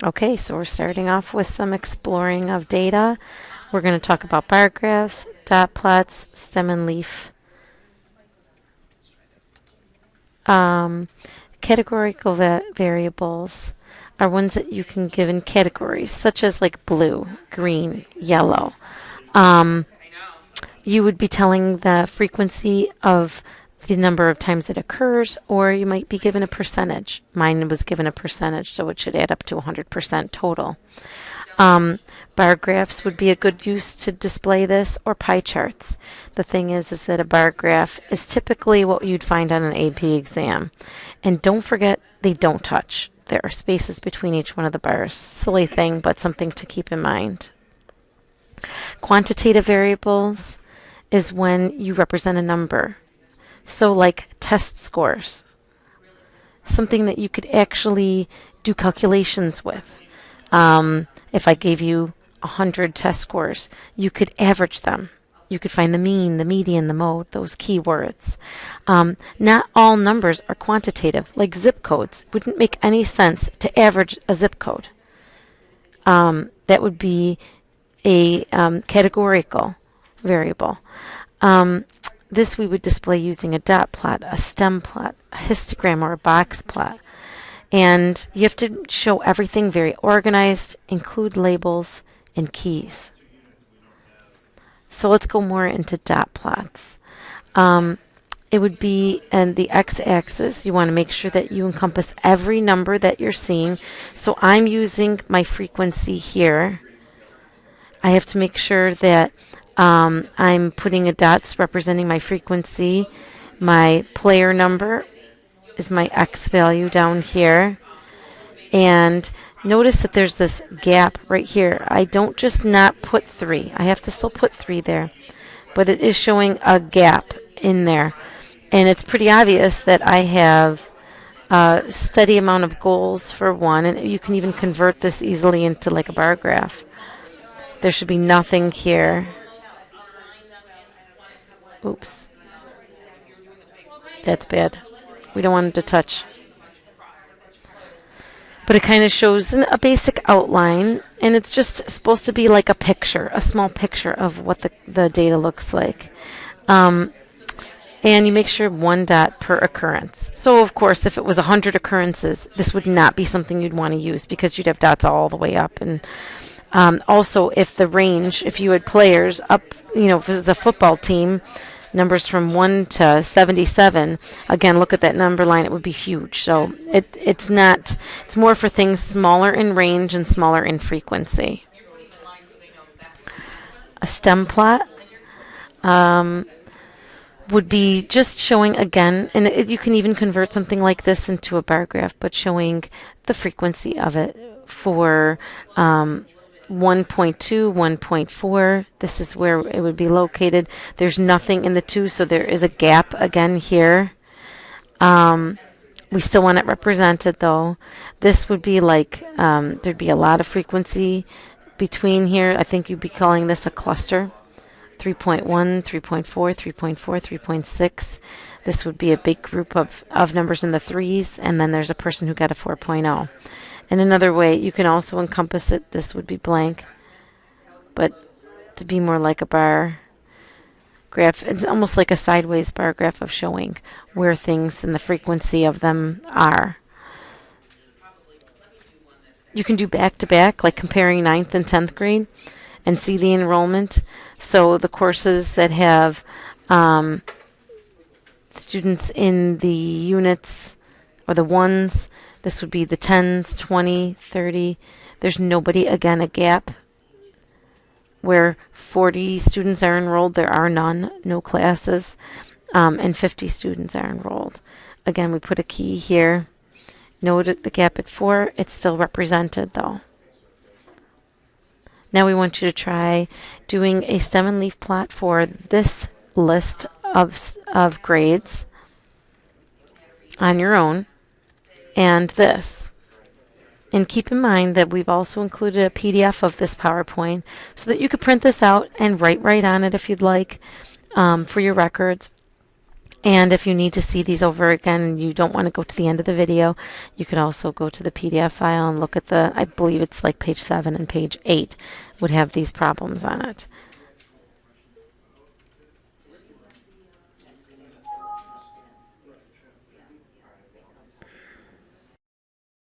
Okay, so we're starting off with some exploring of data. We're going to talk about bar graphs, dot plots, stem and leaf. Um, Categorical variables are ones that you can give in categories, such as like blue, green, yellow. Um, you would be telling the frequency of the number of times it occurs, or you might be given a percentage. Mine was given a percentage, so it should add up to 100% total. Bar graphs would be a good use to display this, or pie charts. The thing is that a bar graph is typically what you'd find on an AP exam. And don't forget, they don't touch. There are spaces between each one of the bars. Silly thing, but something to keep in mind. Quantitative variables is when you represent a number. So like test scores, something that you could actually do calculations with. If I gave you 100 test scores, you could average them. You could find the mean, the median, the mode, those keywords. Not all numbers are quantitative, like zip codes. It wouldn't make any sense to average a zip code. That would be a categorical variable. This we would display using a dot plot, a stem plot, a histogram, or a box plot. And you have to show everything very organized, include labels and keys. So let's go more into dot plots. It would be in the x-axis. You want to make sure that you encompass every number that you're seeing. So I'm using my frequency here. I have to make sure that I'm putting a dots representing my frequency. My player number is my X value down here. And notice that there's this gap right here. I don't just not put 3. I have to still put 3 there. But it is showing a gap in there. And it's pretty obvious that I have a steady amount of goals for 1. And you can even convert this easily into like a bar graph. There should be nothing here. Oops. That's bad. We don't want it to touch. But it kind of shows a basic outline, and it's just supposed to be like a picture, a small picture of what the data looks like. And you make sure 1 dot per occurrence. So, of course, if it was 100 occurrences, this would not be something you'd want to use because you'd have dots all the way up. And also, if the range, if you had players up, if it was a football team, numbers from 1 to 77, again, look at that number line, it would be huge. So it's more for things smaller in range and smaller in frequency. A stem plot would be just showing, again, and you can even convert something like this into a bar graph, but showing the frequency of it for 1.2, 1.4. This is where it would be located. There's nothing in the 2, so there is a gap again here. We still want it represented, though. This would be like there'd be a lot of frequency between here. I think you'd be calling this a cluster. 3.1, 3.4, 3.4, 3.6. This would be a big group of numbers in the 3s, and then there's a person who got a 4.0. And another way, you can also encompass it. This would be blank, but to be more like a bar graph, it's almost like a sideways bar graph of showing where things and the frequency of them are. You can do back-to-back, like comparing 9th and 10th grade, and see the enrollment. So the courses that have students in the units or the 1s, this would be the 10s, 20, 30. There's nobody, again, a gap. Where 40 students are enrolled, there are none, no classes, and 50 students are enrolled. Again, we put a key here. Note the gap at 4. It's still represented, though. Now we want you to try doing a stem and leaf plot for this list of grades on your own. And this. And keep in mind that we've also included a PDF of this PowerPoint so that you could print this out and write right on it if you'd like for your records. And if you need to see these over again and you don't want to go to the end of the video, you could also go to the PDF file and look at I believe it's like page 7 and page 8 would have these problems on it.